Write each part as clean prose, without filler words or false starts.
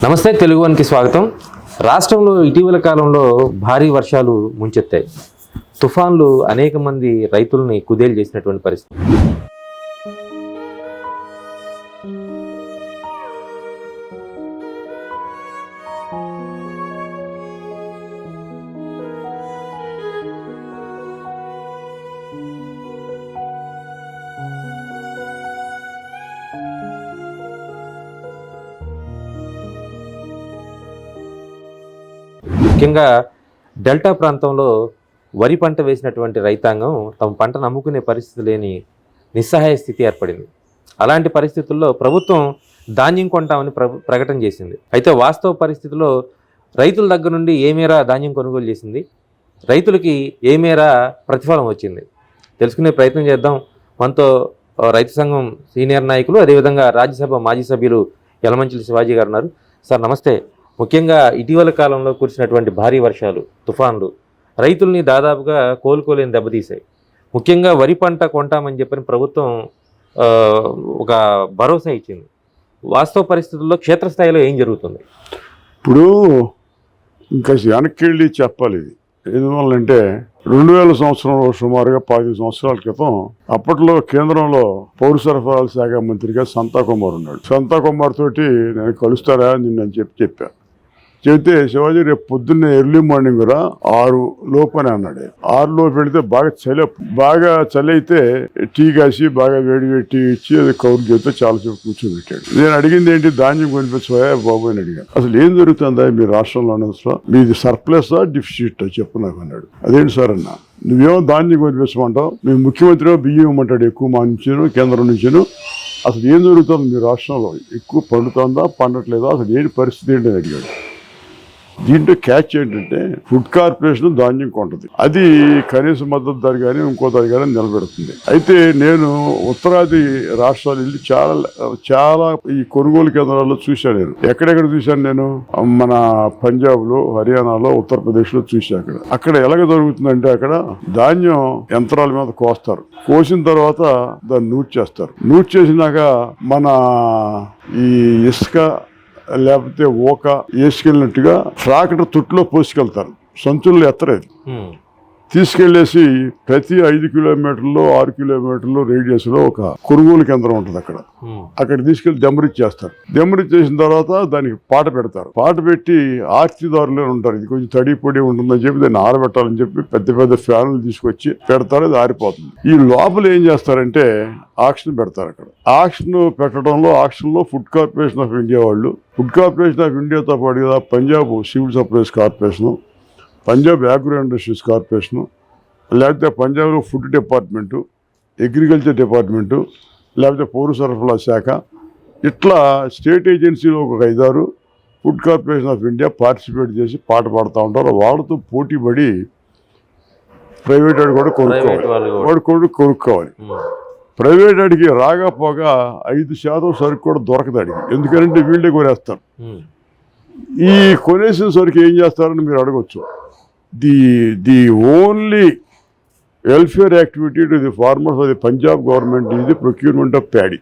నమస్తే తెలుగువానికి స్వాగతం. రాష్ట్రంలో ఇటీవల కాలంలో భారీ వర్షాలు ముంచెత్తాయి. తుఫాన్లు అనేక మంది రైతుల్ని కుదేలు చేసినటువంటి పరిస్థితి. ముఖ్యంగా డెల్టా ప్రాంతంలో వరి పంట వేసినటువంటి రైతాంగం తమ పంటను అమ్ముకునే పరిస్థితి లేని నిస్సహాయ స్థితి ఏర్పడింది. అలాంటి పరిస్థితుల్లో ప్రభుత్వం ధాన్యం కొంటామని ప్రకటన చేసింది. అయితే వాస్తవ పరిస్థితిలో రైతుల దగ్గర నుండి ఏ మేర ధాన్యం కొనుగోలు చేసింది, రైతులకి ఏ మేర ప్రతిఫలం వచ్చింది తెలుసుకునే ప్రయత్నం చేద్దాం. మనతో రైతు సంఘం సీనియర్ నాయకులు, అదేవిధంగా రాజ్యసభ మాజీ సభ్యులు యలమంచిలి శివాజీ గారు ఉన్నారు. సార్ నమస్తే. ముఖ్యంగా ఇటీవల కాలంలో కురిసినటువంటి భారీ వర్షాలు, తుఫాన్లు రైతుల్ని దాదాపుగా కోలుకోలేని దెబ్బతీశాయి. ముఖ్యంగా వరి పంట కొంటామని చెప్పని ప్రభుత్వం ఒక భరోసా ఇచ్చింది. వాస్తవ పరిస్థితుల్లో క్షేత్రస్థాయిలో ఏం జరుగుతుంది? ఇప్పుడు ఇంకా వెనక్కి వెళ్ళి చెప్పాలి. ఇది ఎందువల్లంటే 2000 సంవత్సరంలో సుమారుగా 15 సంవత్సరాల క్రితం అప్పట్లో కేంద్రంలో పౌర సరఫరాల శాఖ మంత్రిగా సంతా కుమార్ ఉన్నాడు. సంతా కుమార్ తోటి నేను కలుస్తారా నిన్ను చెప్పాను. చెబితే శివాజీ రేపు పొద్దున్నే ఎర్లీ మార్నింగ్ కూడా 6 లోపు అని అన్నాడు. 6 లోపు వెళితే బాగా చలి అయితే టీ కాసి బాగా వేడి టీ ఇచ్చి అది కౌరు చేస్తే చాలాసేపు కూర్చోబెట్టాడు. నేను అడిగింది ఏంటి, ధాన్యం కొనిపించబోయా బాబు అని అడిగాను. అసలు ఏం జరుగుతుందా మీ రాష్ట్రంలో అసలు, మీది సర్ప్లసా డిఫిసిట్ చెప్పు నాకు అన్నాడు. అదేంటి సార్ అన్న, నువ్వేమో ధాన్యం కొనిపించమంటావు, మీ ముఖ్యమంత్రి బియ్యం ఇవ్వమంటాడు ఎక్కువ మా నుంచిను కేంద్రం నుంచిను. అసలు ఏం జరుగుతుంది మీ రాష్ట్రంలో, ఎక్కువ పండుతుందా పండట్లేదా, అసలు ఏంటి పరిస్థితి ఏంటి అని అడిగాడు. దీంట్లో క్యాచ్ ఏంటంటే ఫుడ్ కార్పొరేషన్ ధాన్యం కొంటది, అది కనీస మద్దతు ధర కానీ ఇంకో ధర కానీ నిలబెడుతుంది. అయితే నేను ఉత్తరాది రాష్ట్రాలు వెళ్ళి చాలా ఈ కొనుగోలు కేంద్రాల్లో చూశాను. నేను ఎక్కడెక్కడ చూశాను, నేను మన పంజాబ్లో, హర్యానాలో, ఉత్తరప్రదేశ్లో చూశాను. అక్కడ ఎలాగ జరుగుతుందంటే, అక్కడ ధాన్యం యంత్రాల మీద కోస్తారు, కోసిన తర్వాత దాన్ని నూట్ చేస్తారు. నూట్ చేసినాక మన ఈ ఇసుక లేకపోతే వేసుకెళ్ళినట్టుగా ట్రాక్టర్ తుట్లో పోసుకెళ్తారు, సంచుల్లో ఎత్తరేది తీసుకెళ్లేసి ప్రతి 5 కిలోమీటర్లు 6 కిలోమీటర్లు రేడియస్ లో ఒక కొనుగోలు కేంద్రం ఉంటుంది. అక్కడ తీసుకెళ్లి దెమ్మరిచ్చేస్తారు. దెమ్మరిచ్చేసిన తర్వాత దానికి పాట పెడతారు. పాట పెట్టి ఆర్తిదారులే ఉంటారు, ఇది కొంచెం తడి పొడి ఉంటుందని చెప్పి దాన్ని ఆరబెట్టాలని చెప్పి పెద్ద పెద్ద ఫ్యాన్లు తీసుకొచ్చి పెడతారు, అది ఆరిపోతుంది. ఈ లోపల ఏం చేస్తారంటే ఆక్షన్ పెడతారు. అక్కడ ఆక్షన్ పెట్టడంలో ఫుడ్ కార్పొరేషన్ ఆఫ్ ఇండియా వాళ్ళు, ఫుడ్ కార్పొరేషన్ ఆఫ్ ఇండియాతో పాటు కదా Punjab civil supplies corporation, Punjab agro industries corporation, లేకపోతే పంజాబ్లో ఫుడ్ డిపార్ట్మెంటు, అగ్రికల్చర్ డిపార్ట్మెంటు, లేకపోతే పౌర సరఫరాల శాఖ, ఇట్లా స్టేట్ ఏజెన్సీలో ఒక 5-6 food corporation of India participate చేసి పాట పాడుతూ ఉంటారు. వాళ్ళతో పోటీ పడి ప్రైవేట్ వాడు కూడా కొనుక్కోవాలి. ప్రైవేట్ వాడికి రాకపోగా 5% సరుకు కూడా దొరకదు అడిగి, ఎందుకంటే వీళ్ళే కొనేస్తారు. ఈ కొనేసిన సరుకు ఏం చేస్తారని మీరు అడగచ్చు. The only welfare activity to the farmers of the Punjab government is the procurement of paddy.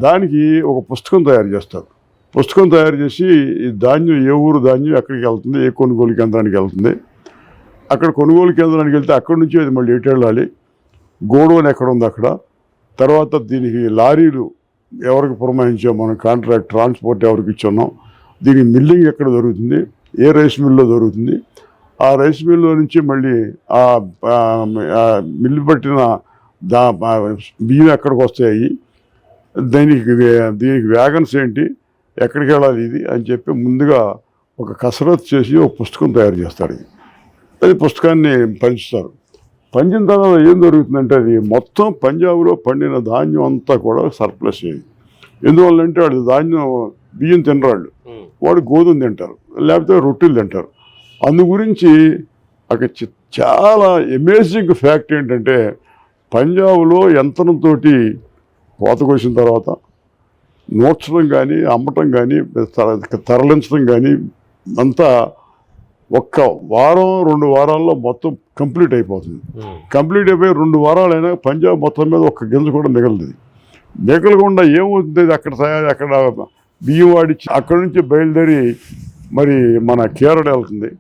దానికి ఒక పుస్తకం తయారు చేస్తారు. పుస్తకం తయారు చేసి ఈ ధాన్యం ఏ ఊరు ధాన్యం ఎక్కడికి వెళ్తుంది, ఏ కొనుగోలు కేంద్రానికి వెళ్తుంది, అక్కడ కొనుగోలు కేంద్రానికి వెళ్తే అక్కడి నుంచి అది మళ్ళీ ఎటు వెళ్ళాలి, గోడౌన్ ఎక్కడ ఉంది అక్కడ, తర్వాత దీనికి లారీలు ఎవరికి పురమాయించాం మనం, కాంట్రాక్ట్ ట్రాన్స్పోర్ట్ ఎవరికి ఇచ్చున్నాం, దీనికి మిల్లింగ్ ఎక్కడ జరుగుతుంది, ఏ రైస్ మిల్లో జరుగుతుంది, ఆ రైస్ మిల్లో నుంచి మళ్ళీ ఆ మిల్లు పట్టిన బియ్యం ఎక్కడికి వస్తాయి, దీనికి వ్యాగన్స్ ఏంటి, ఎక్కడికి వెళ్ళాలి ఇది అని చెప్పి ముందుగా ఒక కసరత్తు చేసి ఒక పుస్తకం తయారు చేస్తారు. అది పుస్తకాన్ని పంచుతారు. పంచిన తర్వాత ఏం జరుగుతుందంటే, అది మొత్తం పంజాబ్లో పండిన ధాన్యం అంతా కూడా సర్ప్లస్ అయ్యింది. ఎందువల్లంటే వాడు ధాన్యం బియ్యం తినరాళ్ళు, వాడు గోధుమ తింటారు, లేకపోతే రొట్టెలు తింటారు. అందు గురించి అక్కడ చాలా అమేజింగ్ ఫ్యాక్ట్ ఏంటంటే, పంజాబ్లో యంత్రంతో కోత కోసిన తర్వాత నూర్చడం కానీ, అమ్మటం కానీ, తరలించడం కానీ అంతా ఒక్క వారం 2 వారాల్లో మొత్తం కంప్లీట్ అయిపోతుంది. కంప్లీట్ అయిపోయి 2 వారాలైనా పంజాబ్ మొత్తం మీద ఒక్క గింజ కూడా మిగలదు. మిగలకుండా ఏమవుతుంది, అక్కడ బియ్యం వాడిచ్చి అక్కడి నుంచి బయలుదేరి మరి మన కేరళ వెళ్తుంది,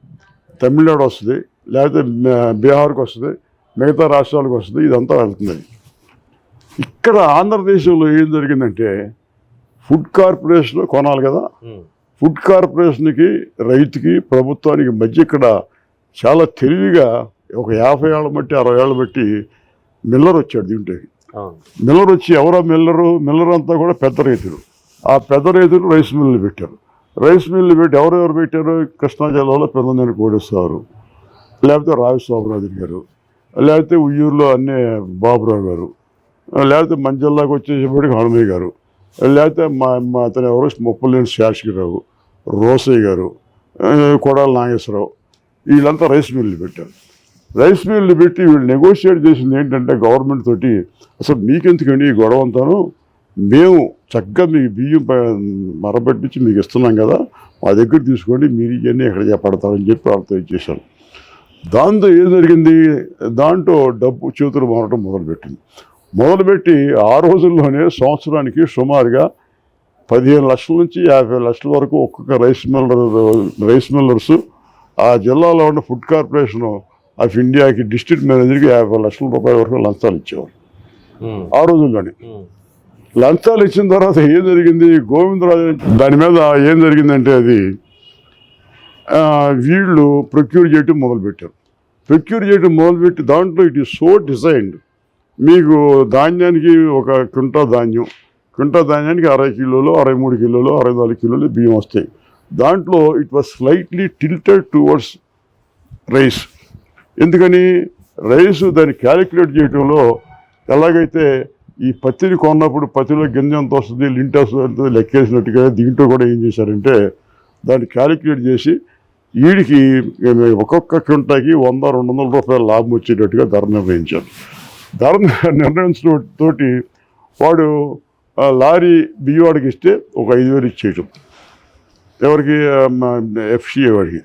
తమిళనాడు వస్తుంది, లేకపోతే బీహార్కి వస్తుంది, మిగతా రాష్ట్రాలకు వస్తుంది, ఇదంతా వెళ్తుంది. ఇక్కడ ఆంధ్రదేశంలో ఏం జరిగిందంటే ఫుడ్ కార్పొరేషన్ కొనాలి కదా, ఫుడ్ కార్పొరేషన్కి రైతుకి ప్రభుత్వానికి మధ్య ఇక్కడ చాలా తెలివిగా ఒక 50 ఏళ్ళ బట్టి 60 ఏళ్ళ బట్టి మిల్లర్ వచ్చాడు దీంట్లోకి. మిల్లర్ వచ్చి ఎవరో మిల్లర్ అంతా కూడా పెద్ద రైతులు. ఆ పెద్ద రైతులు రైస్ మిల్లు పెట్టారు. రైస్ మిల్లు పెట్టి ఎవరెవరు పెట్టారు? కృష్ణా జిల్లాలో పెద్దనేని కోటేశ్వరరావు, లేకపోతే రాజశేఖరరావు గారు, లేకపోతే ఉయ్యూరులో అన్నే బాబురావు గారు, లేకపోతే మన జిల్లాకు వచ్చేసేపటికి హనుమయ్య గారు, లేకపోతే మా అతను ఎవరు ముప్పలేని శాసగిరావు, రోసయ్య గారు, కొడాల నాగేశ్వరరావు, వీళ్ళంతా రైస్ మిల్లు పెట్టారు. రైస్ మిల్లు పెట్టి వీళ్ళు నెగోషియేట్ చేసింది ఏంటంటే గవర్నమెంట్ తోటి, అసలు మీకెందుకండి ఈ గొడవ అంతాను, మేము చక్కగా మీకు బియ్యం మరపెట్టించి మీకు ఇస్తున్నాం కదా, మా దగ్గర తీసుకోండి, మీరు ఇవన్నీ ఎక్కడ పడతారని చెప్పి వాళ్ళతో ఇచ్చేసారు. దాంతో ఏం జరిగింది, దాంట్లో డబ్బు చేతులు మారటం మొదలుపెట్టి ఆ రోజుల్లోనే సంవత్సరానికి సుమారుగా 15 లక్షల నుంచి 50 లక్షల వరకు ఒక్కొక్క రైస్ మిల్లర్స్ ఆ జిల్లాలో ఉన్న ఫుడ్ కార్పొరేషన్ ఆఫ్ ఇండియాకి డిస్ట్రిక్ట్ మేనేజర్కి 50 లక్షల రూపాయల వరకు లంచాలు ఇచ్చేవారు ఆ రోజుల్లోనే. లంచాలు ఇచ్చిన తర్వాత ఏం జరిగింది, గోవిందరాజు దాని మీద ఏం జరిగిందంటే అది వీళ్ళు ప్రొక్యూర్ చేయటం మొదలుపెట్టారు. ప్రొక్యూర్ చేయటం మొదలుపెట్టి దాంట్లో ఇట్ ఈస్ సో డిజైన్డ్, మీకు ధాన్యానికి ఒక క్వింటా ధాన్యానికి 60 కిలోలు 63 కిలోలు 64 కిలోలు బియ్యం వస్తాయి. దాంట్లో it was slightly tilted towards rice. ఎందుకని రైస్ దాన్ని క్యాలిక్యులేట్ చేయడంలో ఎలాగైతే ఈ పత్తిని కొన్నప్పుడు పత్తిలో గింజ ఎంత వస్తుంది, లింట్ వస్తుంది లెక్కేసినట్టుగా దీంట్లో కూడా ఏం చేశారంటే దాన్ని క్యాలిక్యులేట్ చేసి వీడికి ఒక్కొక్క క్వింటాకి 100-200 రూపాయల లాభం వచ్చేటట్టుగా ధర నిర్ణయించారు. ధర నిర్ణయించడంతో వాడు లారీ బియ్యవాడికి ఇస్తే ఒక 5,000 ఇచ్చేయటం, ఎవరికి ఎఫ్సిఏ వాడికి.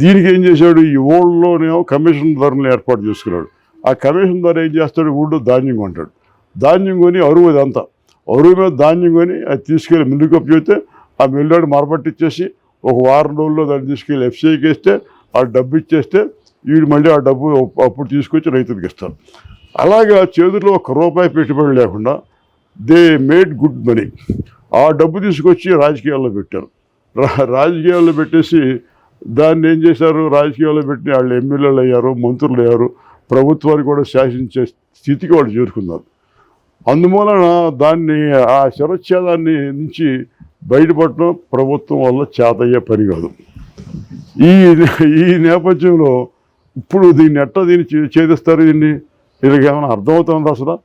దీనికి ఏం చేశాడు, ఈ ఊళ్ళోనేమో కమిషన్ ధరలు ఏర్పాటు చేసుకున్నాడు. ఆ కమిషన్ ధర ఏం చేస్తాడు, ఊళ్ళో ధాన్యం కొంటాడు. ధాన్యం కొని అరువు అదంతా అరువు మీద ధాన్యం కొని అది తీసుకెళ్ళి మిల్లుకి అప్పు చేస్తే ఆ మిల్లువాడు మరపట్టిచ్చేసి ఒక వారం రోజుల్లో దాన్ని తీసుకెళ్ళి ఎఫ్సిఐకి ఇస్తే ఆ డబ్బు ఇచ్చేస్తే వీడు మళ్ళీ ఆ డబ్బు అప్పుడు తీసుకొచ్చి రైతులకు ఇస్తారు. అలాగా చేతుల్లో ₹1 పెట్టుబడి లేకుండా దే మేడ్ గుడ్ మనీ. ఆ డబ్బు తీసుకొచ్చి రాజకీయాల్లో పెట్టారు. రాజకీయాల్లో పెట్టేసి దాన్ని ఏం చేశారు, రాజకీయాల్లో పెట్టి వాళ్ళు ఎమ్మెల్యేలు అయ్యారు, మంత్రులు అయ్యారు, ప్రభుత్వాన్ని కూడా శాసించే స్థితికి వాళ్ళు చేరుకున్నారు. అందువలన దాన్ని ఆ శిరచ్ఛేదాన్ని నుంచి బయటపడటం ప్రభుత్వం వల్ల చేతయ్యే పని కాదు. ఈ నేపథ్యంలో ఇప్పుడు దీన్ని ఛేదిస్తారు, దీన్ని వీళ్ళకి ఏమైనా అర్థమవుతుంది అసలు?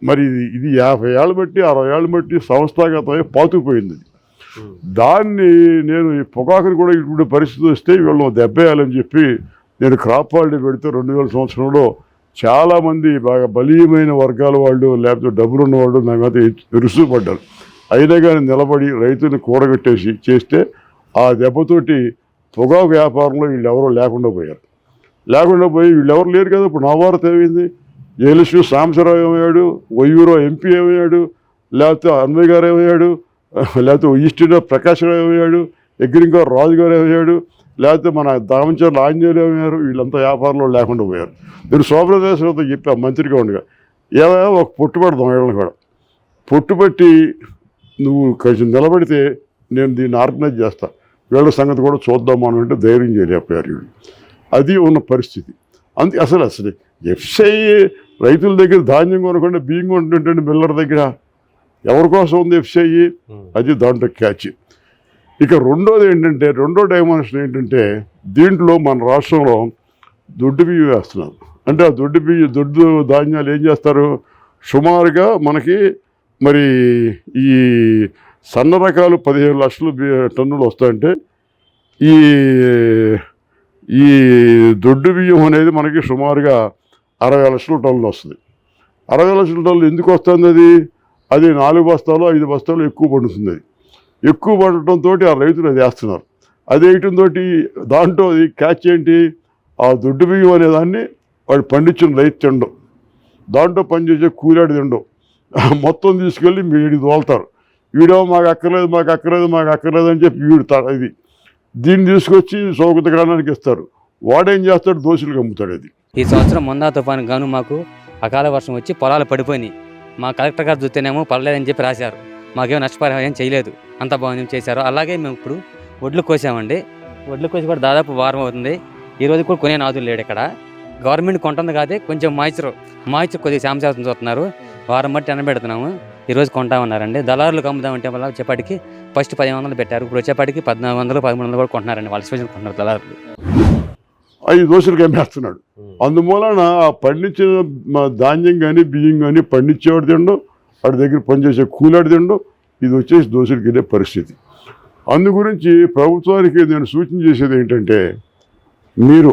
మరి ఇది 50 ఏళ్ళు బట్టి 60 ఏళ్ళు బట్టి సంస్థాగతమై పాతుకుపోయింది. దాన్ని నేను ఈ పొగాకుని కూడా ఇటువంటి పరిస్థితి వస్తే వీళ్ళు దెబ్బేయాలని చెప్పి నేను క్రాప్ హాలిడే పెడితే 2000 సంవత్సరంలో చాలామంది బాగా బలీయమైన వర్గాల వాళ్ళు లేకపోతే డబ్బులున్న వాళ్ళు నా మీద విరుసుపడ్డారు. అయినా కానీ నిలబడి రైతుని కూడగట్టేసి చేస్తే ఆ దెబ్బతోటి పొగాకు వ్యాపారంలో వీళ్ళెవరో లేకుండా పోయి వీళ్ళెవరు లేరు కదా. ఇప్పుడు నా వార్త ఏమైంది, జయలక్ష్మి సాంబశివరావు ఏమయ్యాడు, వయ్యూరో ఎంపీ ఏమయ్యాడు, లేకపోతే అన్వయ్ గారు ఏమయ్యాడు, లేకపోతే ఈస్టీలో ప్రకాశ్రావు ఏమయ్యాడు, ఎగ్రింగో రాజు గారు ఏమయ్యాడు, లేకపోతే మన దామంచర్ల ఆంజనేయులు ఏమయ్యారు. వీళ్ళంతా వ్యాపారంలో లేకుండా పోయారు. నేను శోభనదేశ్వరితో చెప్పా మంత్రిగా ఉండగా, ఏమైనా ఒక పొట్టు పెడదాం వీళ్ళని కూడా, పొట్టు పెట్టి నువ్వు కొంచెం నిలబడితే నేను దీన్ని ఆర్గనైజ్ చేస్తా, వీళ్ళ సంగతి కూడా చూద్దాము అని అంటే ధైర్యం చేయలేకపోయారు వీళ్ళు. అది ఉన్న పరిస్థితి. అసలు ఎఫ్సిఐ రైతుల దగ్గర ధాన్యం కొనకుండా బియ్యం కొంటుంటే మిల్లర్ దగ్గర ఎవరి కోసం ఉంది ఎఫ్సిఐ? అది దాంట్లో క్యాచ్. ఇక రెండో డైమెన్షన్ ఏంటంటే దీంట్లో మన రాష్ట్రంలో దొడ్డు బియ్యం వేస్తున్నారు. అంటే ఆ దొడ్డు ధాన్యాలు ఏం చేస్తారు, సుమారుగా మనకి మరి ఈ సన్న రకాలు 15 లక్షల టన్నులు వస్తాయంటే ఈ దొడ్డు బియ్యం అనేది మనకి సుమారుగా 60 లక్షల టన్నులు వస్తుంది. 60 లక్షల టన్నులు ఎందుకు వస్తుంది? అది 4 బస్తాలు 5 బస్తాలు ఎక్కువ పండుతుంది. అది ఎక్కువ పండటంతో ఆ రైతులు అది వేస్తున్నారు. అది వేయటంతో దాంట్లో క్యాచ్ ఏంటి, ఆ దొడ్డు బియ్యం అనేదాన్ని వాడు పండించిన రైతు తిండం, దాంట్లో పనిచేసే కూలాడి తిండం, మొత్తం తీసుకెళ్ళి వీడికి తోలుతారు. వీడో మాకు అక్కర్లేదు అని చెప్పి ఇది దీన్ని తీసుకొచ్చి సౌకర్య గ్రామానికి ఇస్తారు. వాడేం చేస్తాడు, దోషులకు అమ్ముతాడు. అది ఈ సంవత్సరం మొందా తుఫాను గాను మాకు అకాల వర్షం వచ్చి పొలాలు పడిపోయినాయి. మా కలెక్టర్ గారు చూస్తేనేమో పర్లేదని చెప్పి రాశారు. మాకేమో నష్టపరిహారం ఏం చేయలేదు, అంత బాగుంది చేశారు. అలాగే మేము ఇప్పుడు వడ్లు కోసామండి. వడ్లు కోసి కూడా దాదాపు వారం అవుతుంది. ఈ రోజు కూడా కొనే నాదులు లేడు ఇక్కడ. గవర్నమెంట్ కొంటుంది కాదే, కొంచెం మాయిచర్ కొద్దిగా శాంశాస్త్రం చూస్తున్నారు. వారం బట్టి ఎండబెడుతున్నాము. ఈరోజు కొంటామన్నారండి. దళారులకు అమ్ముదామంటే వల్ల వచ్చేపాటికి ఫస్ట్ 1500 పెట్టారు. ఇప్పుడు వచ్చేపాటికి 1400, 1300 కూడా కొంటున్నారండి. వాళ్ళ స్పెషల్ కొంటున్నారు దళారులు. 5 దోషులకు అమ్మేస్తున్నాడు. అందుమూలన ఆ పండించిన ధాన్యం కానీ బియ్యం కానీ పండించేవాడు తిండు, వాడి దగ్గర పనిచేసే కూలాడు తిండు. ఇది వచ్చేసి దోషులకి ఇదే పరిస్థితి. అందు గురించి ప్రభుత్వానికి నేను సూచన చేసేది ఏంటంటే, మీరు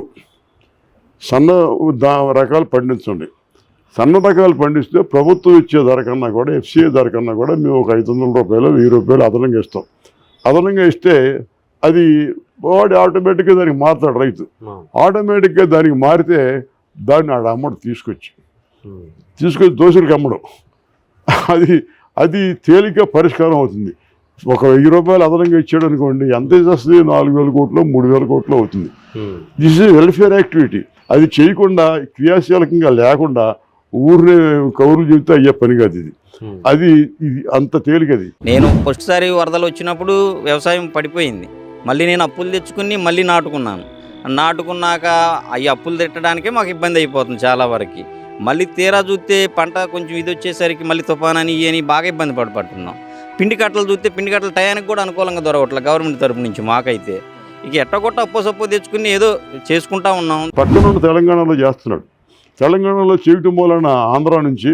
సన్న రకాలు పండించండి. సన్న రకాలు పండిస్తే ప్రభుత్వం ఇచ్చే ధర కన్నా కూడా, ఎఫ్సిఐ ధర కన్నా కూడా మేము ఒక 500 రూపాయలు 1000 రూపాయలు అదనంగా ఇస్తాం. అదనంగా ఇస్తే అది వాడు ఆటోమేటిక్గా దానికి మారుతాడు. రైతు ఆటోమేటిక్గా దానికి మారితే దాన్ని ఆడ అమ్మడు తీసుకొచ్చి దోషులకు అమ్మడం. అది తేలిక పరిష్కారం అవుతుంది. ఒక 1000 రూపాయలు అదనంగా ఇచ్చాడు అనుకోండి, ఎంత వస్తుంది? 4000 కోట్లు 3000 కోట్లు అవుతుంది. This is welfare activity. అది చేయకుండా క్రియాశీలకంగా లేకుండా ఊరిని కౌరులు చెబితే అయ్యే పని కాదు ఇది. ఇది అంత తేలికది. నేను ఫస్ట్ సారి వరదలు వచ్చినప్పుడు వ్యవసాయం పడిపోయింది. మళ్ళీ నేను అప్పులు తెచ్చుకుని మళ్ళీ నాటుకున్నాక అవి అప్పులు తిట్టడానికే మాకు ఇబ్బంది అయిపోతుంది చాలా వరకు. మళ్ళీ తీరా చూస్తే పంట కొంచెం ఇది వచ్చేసరికి మళ్ళీ తుఫానని ఇవని బాగా ఇబ్బంది పడుతున్నాం. పిండి కట్టలు చూస్తే పిండి కట్టలు టయానికి కూడా అనుకూలంగా దొరకట్లేదు గవర్నమెంట్ తరపు నుంచి. మాకైతే ఇక ఎట్టగొట్ట అప్పో తెచ్చుకుని ఏదో చేసుకుంటా ఉన్నాం. పక్కన తెలంగాణలో చేస్తున్నాడు. తెలంగాణలో చేయటం వలన ఆంధ్ర నుంచి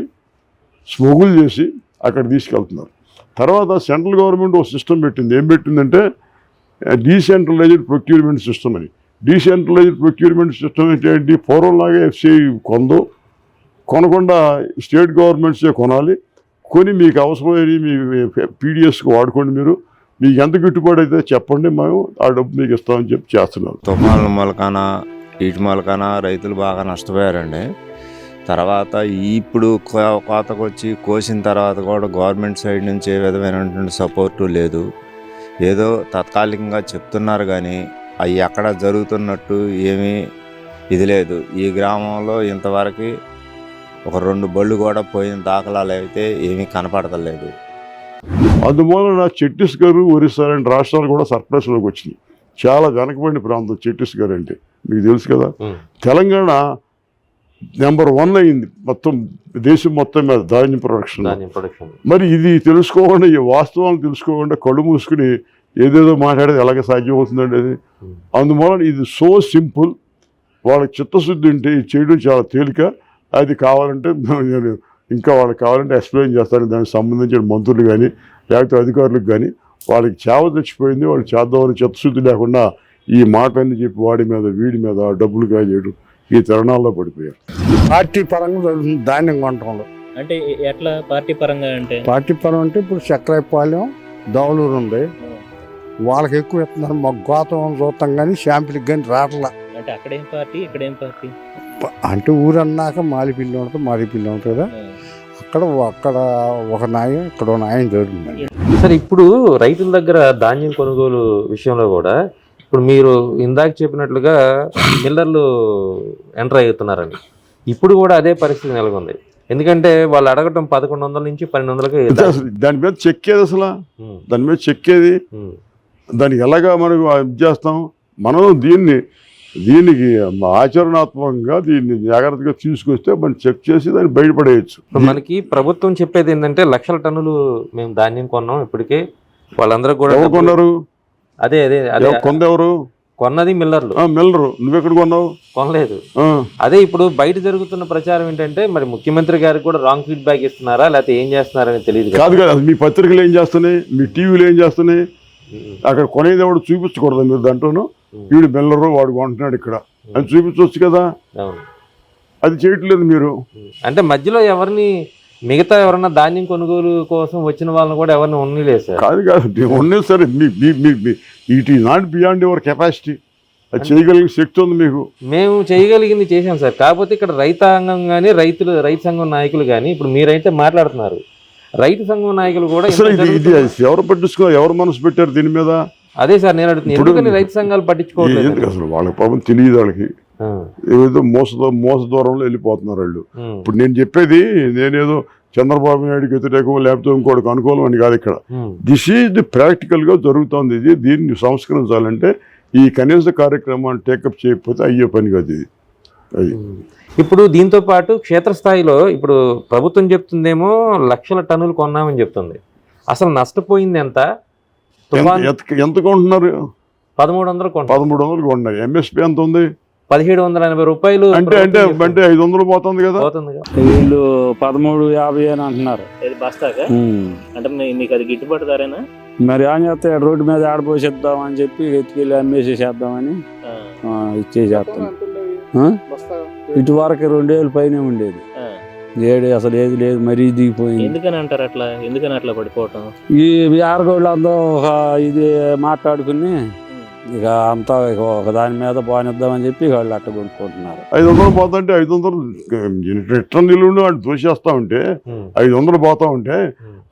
స్మగుల్ చేసి అక్కడ తీసుకెళ్తున్నారు. తర్వాత సెంట్రల్ గవర్నమెంట్ ఒక సిస్టమ్ పెట్టింది. ఏం పెట్టిందంటే డీసెంట్రలైజ్డ్ ప్రొక్యూర్మెంట్ సిస్టమ్ అని. డీసెంట్రలైజ్డ్ ప్రొక్యూర్మెంట్ సిస్టమ్ ఏంటి? పూర్వంలాగా ఎఫ్సిఐ కొనకుండా స్టేట్ గవర్నమెంట్సే కొనాలి. కొని మీకు అవసరమైన మీ పీడిఎస్కి వాడుకోండి. మీకు ఎంత గిట్టుబాటు అయితే చెప్పండి, మేము ఆ డబ్బు మీకు ఇస్తామని చెప్పి చేస్తున్నారు. తుఫాన్ల మూలకాన వీటి మూలకాన రైతులు బాగా నష్టపోయారండి. తర్వాత ఇప్పుడు కోతకు వచ్చి కోసిన తర్వాత కూడా గవర్నమెంట్ సైడ్ నుంచి ఏ విధమైనటువంటి సపోర్టు లేదు. ఏదో తాత్కాలికంగా చెప్తున్నారు కానీ అవి ఎక్కడ జరుగుతున్నట్టు ఏమీ ఇది లేదు. ఈ గ్రామంలో ఇంతవరకు ఒక 2 బళ్ళు కూడా పోయిన దాఖలాలు అయితే ఏమీ కనపడతలేదు. అందువలన ఛత్తీస్గఢ్, ఒరిస్సా లాంటి రాష్ట్రాలు కూడా సర్ప్లస్లోకి వచ్చినాయి. చాలా వెనకబడిన ప్రాంతం ఛత్తీస్గఢ్ అంటే మీకు తెలుసు కదా. తెలంగాణ నెంబర్ 1 అయింది మొత్తం దేశం మొత్తం మీద ధాన్యం ప్రొడక్షన్. మరి ఇది తెలుసుకోకుండా, ఈ వాస్తవాలను తెలుసుకోకుండా కళ్ళు మూసుకుని ఏదేదో మాట్లాడేది ఎలాగ సాధ్యమవుతుందండి అది. అందువలన ఇది సో సింపుల్. వాళ్ళకి చిత్తశుద్ధి ఉంటే ఇది చేయడం చాలా తేలిక. అది కావాలంటే నేను ఇంకా వాళ్ళకి కావాలంటే ఎక్స్ప్లెయిన్ చేస్తాను. దానికి సంబంధించిన మంత్రులు కానీ లేకపోతే అధికారులకు కానీ వాళ్ళకి చేవ తెచ్చిపోయింది, వాళ్ళు చేద్దామని చిత్తశుద్ధి లేకుండా ఈ మాట అని చెప్పి వాడి మీద వీడి మీద డబ్బులు కాజేయడం ఈ తరుణాల్లో పడిపోయారు. పార్టీ పరంగా జరుగుతుంది ధాన్యం కొనటంలో. అంటే ఎట్లా పార్టీ పరంగా అంటే? పార్టీ పరం అంటే ఇప్పుడు చక్రాయపాలెం, దౌలూరు ఉంది, వాళ్ళకి ఎక్కువ ఇస్తున్నారు. మాకు గోతం చూస్తాం కానీ శాంపిల్కి కానీ రావట్లా. అంటే అక్కడేం పార్టీ ఇక్కడేం పార్టీ? అంటే ఊరు అన్నాక మాలిపిల్లి ఉంటుంది, మాలిపిల్లి ఉంటుంది కదా. అక్కడ ఒక న్యాయం, ఇక్కడ ఒక న్యాయం జరుగుతుంది. సరే, ఇప్పుడు రైతుల దగ్గర ధాన్యం కొనుగోలు విషయంలో కూడా ఇప్పుడు మీరు ఇందాక చెప్పినట్లుగా మిల్లర్లు ఎంటర్ అవుతున్నారండి. ఇప్పుడు కూడా అదే పరిస్థితి నెలకొంది. ఎందుకంటే వాళ్ళు అడగటం 1100 నుంచి 1200కి. దాని మీద చెక్కేది అసలు, దాని మీద చెక్కేది, దానికి ఎలాగా మనం ఇది చేస్తాం. మనం దీనికి ఆచరణాత్మకంగా దీన్ని జాగ్రత్తగా తీసుకొస్తే మనం చెక్ చేసి దాన్ని బయటపడేయచ్చు. మనకి ప్రభుత్వం చెప్పేది ఏంటంటే 1,00,000 టన్నులు మేము ధాన్యం కొన్నాం ఇప్పటికే. వాళ్ళందరూ కూడా ఎవరు కొన్నారు? అదే కొందెవరు కొన్నది? మిల్లర్లు. మిల్లరు. నువ్వెక్కడ కొన్నావు? కొనలేదు. అదే ఇప్పుడు బయట జరుగుతున్న ప్రచారం ఏంటంటే మరి ముఖ్యమంత్రి గారికి కూడా రాంగ్ ఫీడ్బ్యాక్ ఇస్తున్నారా లేకపోతే ఏం చేస్తున్నారని తెలియదు. కాదు, మీ పత్రికలు ఏం చేస్తున్నాయి, మీ టీవీలు ఏం చేస్తున్నాయి? అక్కడ కొనేది ఎవడు చూపించకూడదు. మీరు దాంట్లోనూ వీడు మిల్లరు వాడు కొంటున్నాడు ఇక్కడ అని చూపించవచ్చు కదా. అది చేయట్లేదు మీరు. అంటే మధ్యలో ఎవరిని మిగతా ఎవరన్నా ధాన్యం కొనుగోలు కోసం వచ్చిన వాళ్ళని కూడా ఎవరిని ఉండలేదు సార్. కాదు ఉండలేదు సరే. It is not beyond your capacity. అది చేయగలిగిన శక్తి ఉంది మీకు. మేము చేయగలిగింది చేశాం సార్. కాకపోతే ఇక్కడ రైతాంగం కానీ రైతు సంఘం నాయకులు కానీ ఇప్పుడు మీరైతే మాట్లాడుతున్నారు, రైతు సంఘం నాయకులు కూడా అసలు ఇంత ఇది ఎవరు పట్టించుకో, ఎవరు మనసు పెట్టారు దీని మీద? అదే సార్ నేను అడుగుతున్నాను, ఇప్పుడు ఎందుకని రైతు సంఘాలు పట్టించుకోవట్లేదు? ఎందుకు అసలు వాళ్ళకి పాపం తెలియదు, వాళ్ళకి ఏదో మోస దూరంలో వెళ్ళిపోతున్నారు వాళ్ళు. ఇప్పుడు నేను చెప్పేది నేనేదో చంద్రబాబు నాయుడుకి వ్యతిరేకం లేకపోతే ఇంకోటికి అనుకూలం అని కాదు. ఇక్కడ దిస్ ఈజ్ ది ప్రాక్టికల్గా జరుగుతుంది. ఇది దీన్ని సంస్కరించాలంటే ఈ కనీస కార్యక్రమాన్ని టేకప్ చేయకపోతే అయ్యే పని కాదు ఇది. అది ఇప్పుడు దీంతో పాటు క్షేత్రస్థాయిలో ఇప్పుడు ప్రభుత్వం చెప్తుందేమో లక్షల టన్నులు కొన్నామని చెప్తుంది. అసలు నష్టపోయింది ఎంత? ఎంత కొంటున్నారు? 1300 కొంటారు. 1300 కొన్నారు. ఎంఎస్పీ ఎంత ఉంది? 1780 రూపాయలు. అంటే 500 పోతుంది కదా. వీళ్ళు 1350 అని అంటున్నారు. బస్తాగా అంటే మీకు అది గిట్టుబాటు ధరేనా? మరి ఏం చేస్తే రోడ్డు మీద ఆడపోసేద్దాం అని చెప్పి ఎత్తుకెళ్ళి అమ్మేసేసేద్దామని ఇచ్చేసేస్తాం. ఇటు వరకు 2000 పైన ఉండేది, అసలు ఏది లేదు, మరీ దిగిపోయింది. ఎందుకని అంటారు అట్లా? ఎందుకని అట్లా పడిపోవటం? ఈ ఆరగోళ్ళు అందరూ ఒక ఇది మాట్లాడుకుని ఇక అంతా ఒక దాని మీద బానిద్దామని చెప్పి వాళ్ళు అట్ట కొనుక్కుంటున్నారు. 500 పోతుంటే 500 రిటర్న్ నిలుండి వాళ్ళు దోషేస్తా ఉంటే 500 పోతా ఉంటే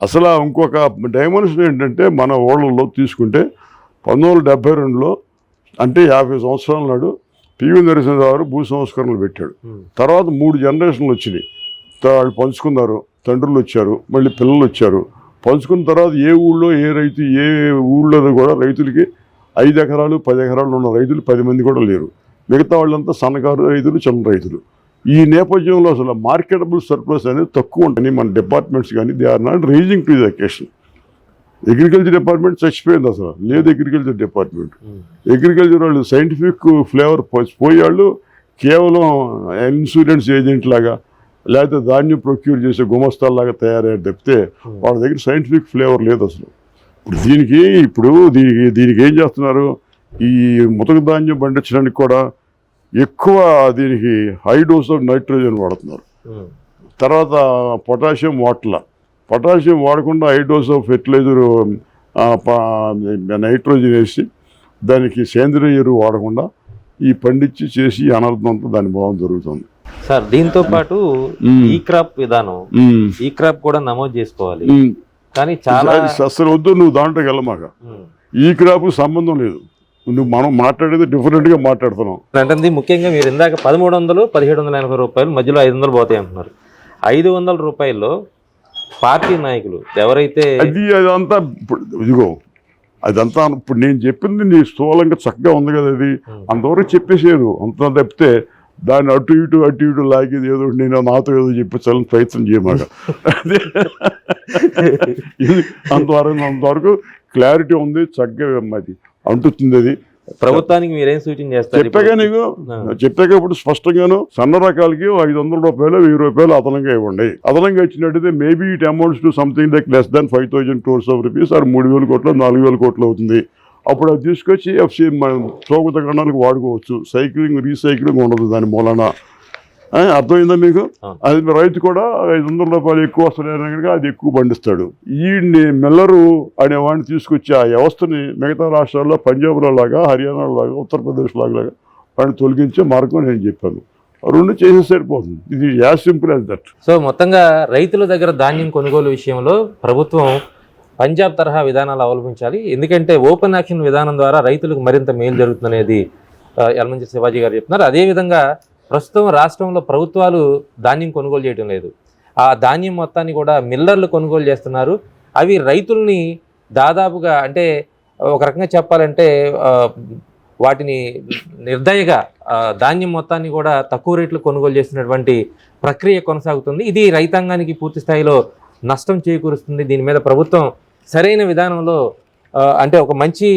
అసలు ఇంకొక డైమెన్షన్ ఏంటంటే మన ఊళ్ళలో తీసుకుంటే 1972లో అంటే 50 సంవత్సరాల నాడు పివి నరసింహరావు గారు భూ సంస్కరణలు పెట్టాడు. తర్వాత 3 జనరేషన్లు వచ్చినాయి. వాళ్ళు పంచుకున్నారు, తండ్రులు వచ్చారు, మళ్ళీ పిల్లలు వచ్చారు. పంచుకున్న తర్వాత ఏ ఊళ్ళో ఏ రైతు ఏ ఊళ్ళో కూడా రైతులకి 5 ఎకరాలు 10 ఎకరాలు ఉన్న రైతులు 10 మంది కూడా లేరు. మిగతా వాళ్ళంతా సన్నకారు రైతులు, చిన్న రైతులు. ఈ నేపథ్యంలో అసలు మార్కెటబుల్ సర్ప్లస్ అనేది తక్కువ ఉంటుంది. మన డిపార్ట్మెంట్స్ కానీ they are not rising to the occasion. Agriculture department చచ్చిపోయింది, అసలు లేదు అగ్రికల్చర్ డిపార్ట్మెంట్. అగ్రికల్చర్ వాళ్ళు సైంటిఫిక్ ఫ్లేవర్ పోయేవాళ్ళు కేవలం ఇన్సూరెన్స్ ఏజెంట్ లాగా లేకపోతే ధాన్యం ప్రొక్యూర్ చేసే గుమస్తాల్లాగా తయారయ్యారు తప్పితే వాళ్ళ దగ్గర సైంటిఫిక్ ఫ్లేవర్ లేదు అసలు. ఇప్పుడు దీనికి ఏం చేస్తున్నారు? ఈ ముతక ధాన్యం పండించడానికి కూడా ఎక్కువ దీనికి హై డోస్ ఆఫ్ నైట్రోజన్ వాడుతున్నారు. తర్వాత పొటాషియం వాడకుండా high dose of fertiliser nitrogen వేసి దానికి సేంద్రియ ఎరువు వాడకుండా ఈ పండించి చేసి అనర్థంతో దాని భావం జరుగుతుంది. సార్ దీంతో పాటు ఈ క్రాప్ విధానం, ఈ క్రాప్ కూడా నమోదు చేసుకోవాలి. కానీ చాలా అసలు వద్దు, నువ్వు దాంట్లోకి వెళ్ళమాక. ఈ క్రాప్ సంబంధం లేదు. మనం మాట్లాడేది డిఫరెంట్గా మాట్లాడుతున్నాం. అంటే ముఖ్యంగా మీరు ఇందాక 1300 1780 రూపాయలు మధ్యలో 500 పోతాయి అంటున్నారు. 500 రూపాయల్లో పార్టీ నాయకులు ఎవరైతే అదంతా ఇదిగో అదంతా ఇప్పుడు నేను చెప్పింది నీ స్థూలంగా చక్కగా ఉంది కదా, అది అంతవరకు చెప్పేసారు. అంత తప్పితే దాన్ని అటు ఇటు లాగేది ఏదో నేను నాతో ఏదో చెప్పించాలని ప్రయత్నం చేయమాట. అంతవరకు క్లారిటీ ఉంది, చక్కగా అది అంటుతుంది. అది ప్రభుత్వానికి మీరేం సూచన చేస్తారు? చెప్పాక ఇప్పుడు స్పష్టంగాను సన్న రకాలకి 500 రూపాయలు 1000 రూపాయలు అదనంగా ఇవ్వండి. అదనంగా ఇచ్చినట్టయితే maybe it amounts to something like less than 5000 crores of rupees or 3000 కోట్లు 4000 కోట్లు అవుతుంది. అప్పుడు అది తీసుకొచ్చి చౌకత గణాలకు వాడుకోవచ్చు. సైక్లింగ్ రీసైక్లింగ్ ఉండదు దాని మూలన. అర్థమైందా మీకు? అది రైతు కూడా 500 రూపాయలు ఎక్కువ వస్తున్నాయని కనుక అది ఎక్కువ పండిస్తాడు. ఈ మిల్లరు అనే వాడిని తీసుకొచ్చి ఆ వ్యవస్థని మిగతా రాష్ట్రాల్లో పంజాబ్లో లాగా, హర్యానాలో లాగా, ఉత్తరప్రదేశ్ లాగా వాడిని తొలగించే మార్గం నేను చెప్పాను. 2 చేసే సరిపోతుంది. ఇది as simple as that. So మొత్తంగా రైతుల దగ్గర ధాన్యం కొనుగోలు విషయంలో ప్రభుత్వం పంజాబ్ తరహా విధానాలు అవలంబించాలి. ఎందుకంటే ఓపెన్ యాక్షన్ విధానం ద్వారా రైతులకు మరింత మేలు జరుగుతుందనేది యలమంచిలి శివాజీ గారు చెప్తున్నారు. అదేవిధంగా ప్రస్తుతం రాష్ట్రంలో ప్రభుత్వాలు ధాన్యం కొనుగోలు చేయడం లేదు. ఆ ధాన్యం మొత్తాన్ని కూడా మిల్లర్లు కొనుగోలు చేస్తున్నారు. అవి రైతుల్ని దాదాపుగా అంటే ఒక రకంగా చెప్పాలంటే వాటిని నిర్దయగా ధాన్యం మొత్తాన్ని కూడా తక్కువ రేట్లు కొనుగోలు చేస్తున్నటువంటి ప్రక్రియ కొనసాగుతుంది. ఇది రైతాంగానికి పూర్తి స్థాయిలో నష్టం చేకూరుస్తుంది. దీని మీద ప్రభుత్వం సరైన విధానంలో అంటే ఒక మంచి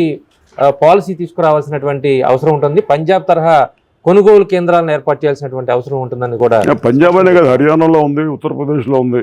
పాలసీ తీసుకురావాల్సినటువంటి అవసరం ఉంటుంది. పంజాబ్ తరహా కొనుగోలు కేంద్రాలను ఏర్పాటు చేయాల్సినటువంటి అవసరం ఉంటుందని కూడా. పంజాబ్ అనే కదా, హర్యానాలో ఉంది, ఉత్తరప్రదేశ్లో ఉంది.